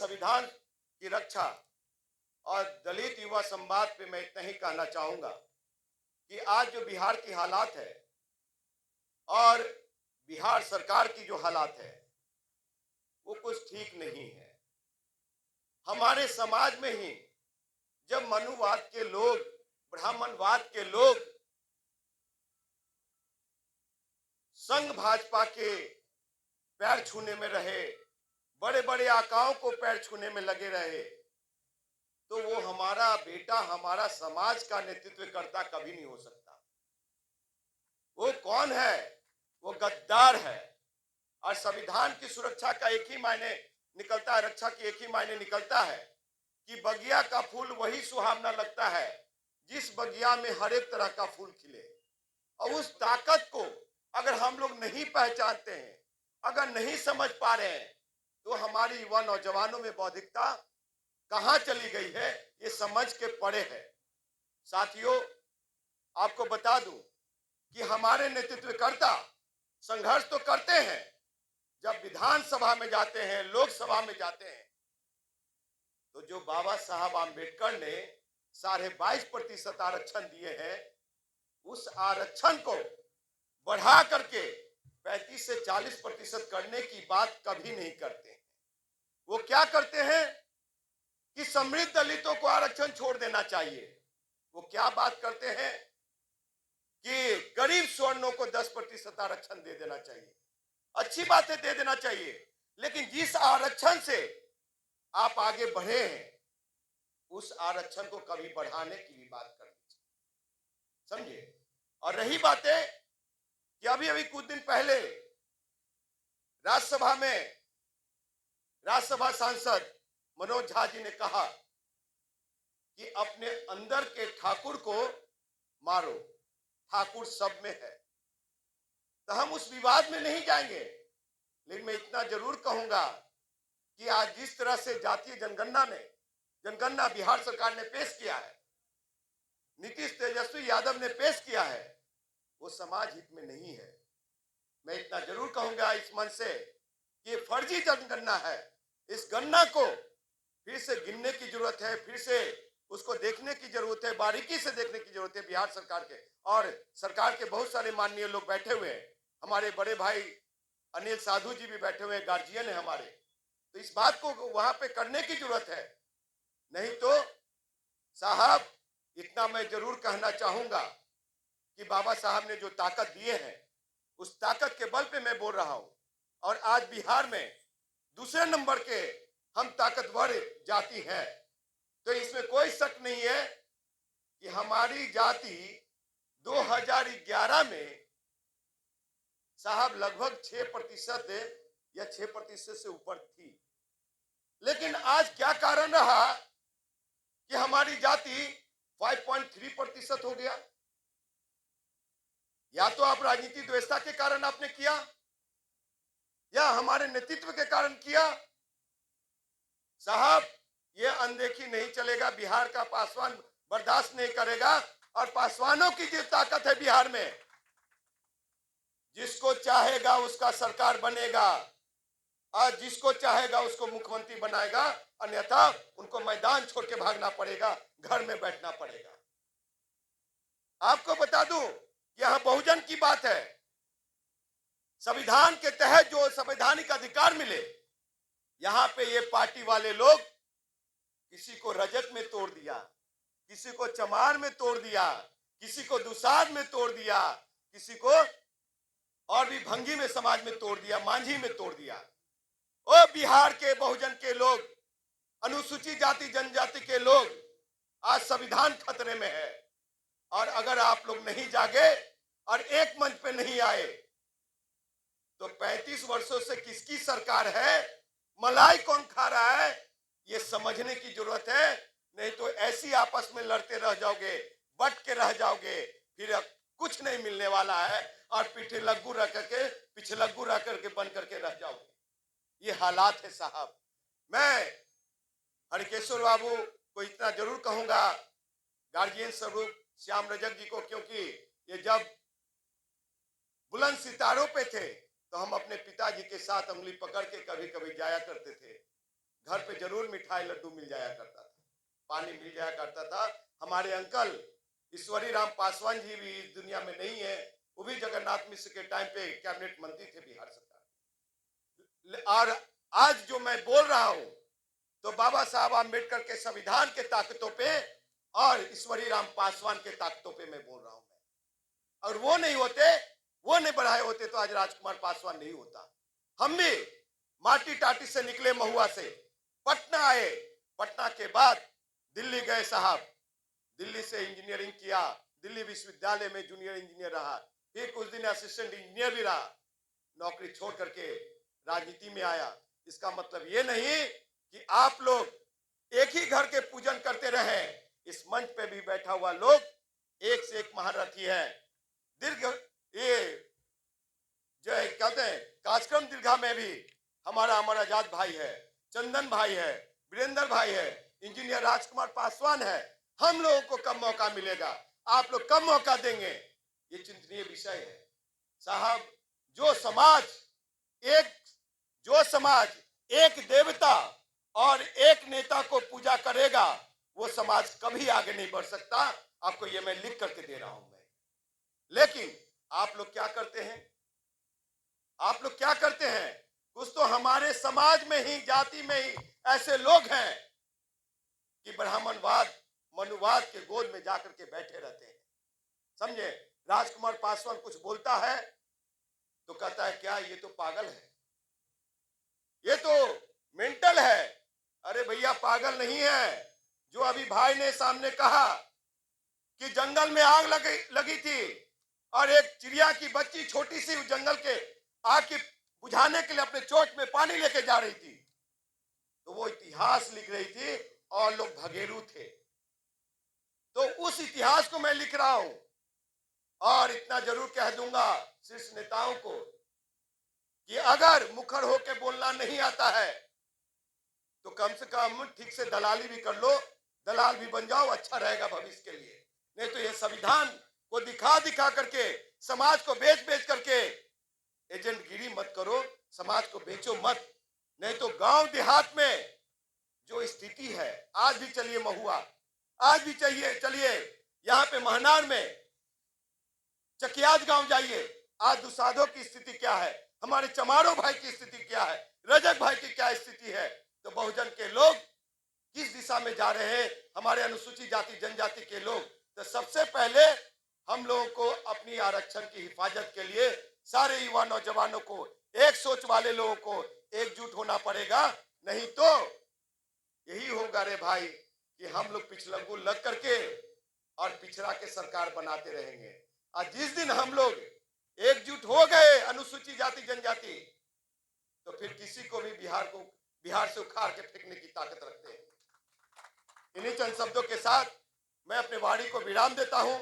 संविधान की रक्षा और दलित युवा संवाद पे मैं इतना ही कहना चाहूंगा कि आज जो बिहार की हालात है और बिहार सरकार की जो हालात है वो कुछ ठीक नहीं है। हमारे समाज में ही जब मनुवाद के लोग, ब्राह्मणवाद के लोग संघ भाजपा के पैर छूने में रहे, बड़े बड़े आकाओं को पैर छूने में लगे रहे, तो वो हमारा बेटा, हमारा समाज का नेतृत्व करता कभी नहीं हो सकता। वो कौन है? वो गद्दार है। और संविधान की सुरक्षा का एक ही मायने निकलता है, रक्षा की एक ही मायने निकलता है कि बगिया का फूल वही सुहावना लगता है जिस बगिया में हर एक तरह का फूल खिले। और उस ताकत को अगर हम लोग नहीं पहचानते हैं, अगर नहीं समझ पा रहे हैं, तो हमारी युवा नौजवानों में बौद्धिकता कहां चली गई है ये समझ के परे है। साथियों, आपको बता दूं कि हमारे नेतृत्वकर्ता संघर्ष तो करते हैं, जब विधानसभा में जाते हैं, लोकसभा में जाते हैं, तो जो बाबा साहब आम्बेडकर ने 22.5% आरक्षण दिए हैं, उस आरक्षण को बढ़ा करके 35 से 40% करने की बात कभी नहीं करते हैं। वो क्या करते हैं कि समृद्ध दलितों को आरक्षण छोड़ देना चाहिए। वो क्या बात करते हैं कि गरीब स्वर्णों को 10% आरक्षण दे देना चाहिए। अच्छी बात है, दे देना चाहिए, लेकिन जिस आरक्षण से आप आगे बढ़े हैं उस आरक्षण को कभी बढ़ाने की भी बात करनी चाहिए, समझे। और रही बातें कि अभी कुछ दिन पहले राज्यसभा में राज्यसभा सांसद मनोज झा जी ने कहा कि अपने अंदर के ठाकुर को मारो, ठाकुर सब में है। तो हम उस विवाद में नहीं जाएंगे, लेकिन मैं इतना जरूर कहूंगा कि आज जिस तरह से जातीय जनगणना बिहार सरकार ने पेश किया है, नीतीश तेजस्वी यादव ने पेश किया है, वो समाज हित में नहीं है। मैं इतना जरूर कहूंगा इस मंच से कि फर्जी जनगणना है। इस गणना को फिर से गिनने की जरूरत है, फिर से उसको देखने की जरूरत है, बारीकी से देखने की जरूरत है बिहार सरकार के। और सरकार के बहुत सारे माननीय लोग बैठे हुए हैं, हमारे बड़े भाई अनिल साधु जी भी बैठे हुए हैं, गार्जियन है हमारे। तो इस बात को वहां पे करने की जरूरत है। नहीं तो साहब, इतना मैं जरूर कहना चाहूंगा कि बाबा साहब ने जो ताकत दिए हैं उस ताकत के बल पे मैं बोल रहा हूं। और आज बिहार में दूसरे नंबर के हम ताकतवर जाति हैं, तो इसमें कोई शक नहीं है कि हमारी जाति 2011 में साहब लगभग 6% या 6% से ऊपर थी। लेकिन आज क्या कारण रहा कि हमारी जाति 5.3% हो गया? या तो आप राजनीति द्वेषता के कारण आपने किया, या हमारे नेतृत्व के कारण किया। साहब, ये अनदेखी नहीं चलेगा। बिहार का पासवान बर्दाश्त नहीं करेगा। और पासवानों की जो ताकत है बिहार में, जिसको चाहेगा उसका सरकार बनेगा और जिसको चाहेगा उसको मुख्यमंत्री बनाएगा, अन्यथा उनको मैदान छोड़ के भागना पड़ेगा, घर में बैठना पड़ेगा। आपको बता दूं, यहां बहुजन की बात है। संविधान के तहत जो संवैधानिक अधिकार मिले, यहां पे ये पार्टी वाले लोग किसी को रजत में तोड़ दिया, किसी को चमार में तोड़ दिया, किसी को दुसाध में तोड़ दिया, किसी को और भी भंगी में समाज में तोड़ दिया, मांझी में तोड़ दिया। ओ बिहार के बहुजन के लोग, अनुसूचित जाति जनजाति के लोग, आज संविधान खतरे में है। और अगर आप लोग नहीं जागे और एक मंच पे नहीं आए तो 35 वर्षों से किसकी सरकार है, मलाई कौन खा रहा है, ये समझने की जरूरत है। नहीं तो ऐसी आपस में लड़ते रह जाओगे, बट के रह जाओगे, फिर कुछ नहीं मिलने वाला है और पीछे लग्गू रह करके बन करके रह जाओगे। ये हालात है साहब। मैं हरिकेश्वर बाबू को इतना जरूर कहूंगा, गार्जियन स्वरूप श्याम रजक जी को, क्योंकि ये जब बुलंद सितारों पे थे तो हम अपने पिताजी के साथ उंगली पकड़ के कभी कभी जाया करते थे। घर पे जरूर मिठाई लड्डू मिल जाया करता था, पानी मिल जाया करता था। हमारे अंकल ईश्वरी राम पासवान जी भी इस दुनिया में नहीं है, वो भी जगन्नाथ मिश्र के टाइम पे कैबिनेट मंत्री थे बिहार सरकार। और आज जो मैं बोल रहा हूं तो बाबा साहब आम्बेडकर के संविधान के ताकतों पे और ईश्वरी राम पासवान के ताकतों पे मैं बोल रहा हूं। और वो नहीं होते, वो नहीं बढ़ाए होते तो आज राजकुमार पासवान नहीं होता। हम भी माटी टाटी से निकले, महुआ से पटना आए, पटना के बाद दिल्ली गए साहब, दिल्ली से इंजीनियरिंग किया, दिल्ली विश्वविद्यालय में जूनियर इंजीनियर रहा, फिर कुछ दिन असिस्टेंट इंजीनियर भी रहा, नौकरी छोड़ करके राजनीति में आया। इसका मतलब ये नहीं कि आप लोग एक ही घर के पूजन करते रहे। इस मंच पे भी बैठा हुआ लोग एक से एक महारथी है। दीर्घ ये जो कहते हैं कार्यक्रम दीर्घा में भी हमारा अमर आजाद भाई है, चंदन भाई है, वीरेंद्र भाई है, इंजीनियर राजकुमार पासवान है। हम लोगों को कब मौका मिलेगा, आप लोग कब मौका देंगे, ये चिंतनीय विषय है साहब। जो समाज एक देवता और एक नेता को पूजा करेगा, वो समाज कभी आगे नहीं बढ़ सकता। आपको ये मैं लिख करके दे रहा हूं मैं। लेकिन आप लोग क्या करते हैं, आप लोग क्या करते हैं, कुछ तो हमारे समाज में ही, जाति में ही ऐसे लोग हैं कि ब्राह्मणवाद, मनुवाद के गोद में जाकर के बैठे रहते हैं। समझे, राजकुमार पासवान कुछ बोलता है तो कहता है क्या ये तो पागल है, ये तो मेंटल है। अरे भैया पागल नहीं है। जो अभी भाई ने सामने कहा कि जंगल में आग लगी थी और एक चिड़िया की बच्ची छोटी सी उस जंगल के आग की बुझाने के लिए अपने चोंच में पानी लेके जा रही थी, तो वो इतिहास लिख रही थी और लोग भगेरू थे। तो उस इतिहास को मैं लिख रहा हूं। और इतना जरूर कह दूंगा शीर्ष नेताओं को कि अगर मुखर होकर बोलना नहीं आता है तो कम से कम ठीक से दलाली भी कर लो, दलाल भी बन जाओ, अच्छा रहेगा भविष्य के लिए। नहीं तो ये संविधान को दिखा दिखा करके, समाज को बेच बेच करके एजेंट गिरी मत करो, समाज को बेचो मत। नहीं तो गांव देहात में जो स्थिति है, आज भी चलिए महुआ, आज भी चलिए यहाँ पे महनार में चकियाज गांव जाइए, आज दुसाधो की स्थिति क्या है, हमारे चमारो भाई की स्थिति क्या है, रजक भाई की क्या स्थिति है। तो बहुजन के लोग किस दिशा में जा रहे हैं, हमारे अनुसूचित जाति जनजाति के लोग। तो सबसे पहले हम लोगों को अपनी आरक्षण की हिफाजत के लिए सारे युवा नौजवानों को, एक सोच वाले लोगों को एकजुट होना पड़ेगा। नहीं तो यही होगा रे भाई कि हम लोग पिछलंगू लग करके और पिछड़ा के सरकार बनाते रहेंगे। और जिस दिन हम लोग एकजुट हो गए अनुसूचित जाति जनजाति, तो फिर किसी को भी बिहार से उखाड़ के फेंकने की ताकत रखते हैं। इन्हीं चंद शब्दों के साथ मैं अपने वाणी को विराम देता हूं।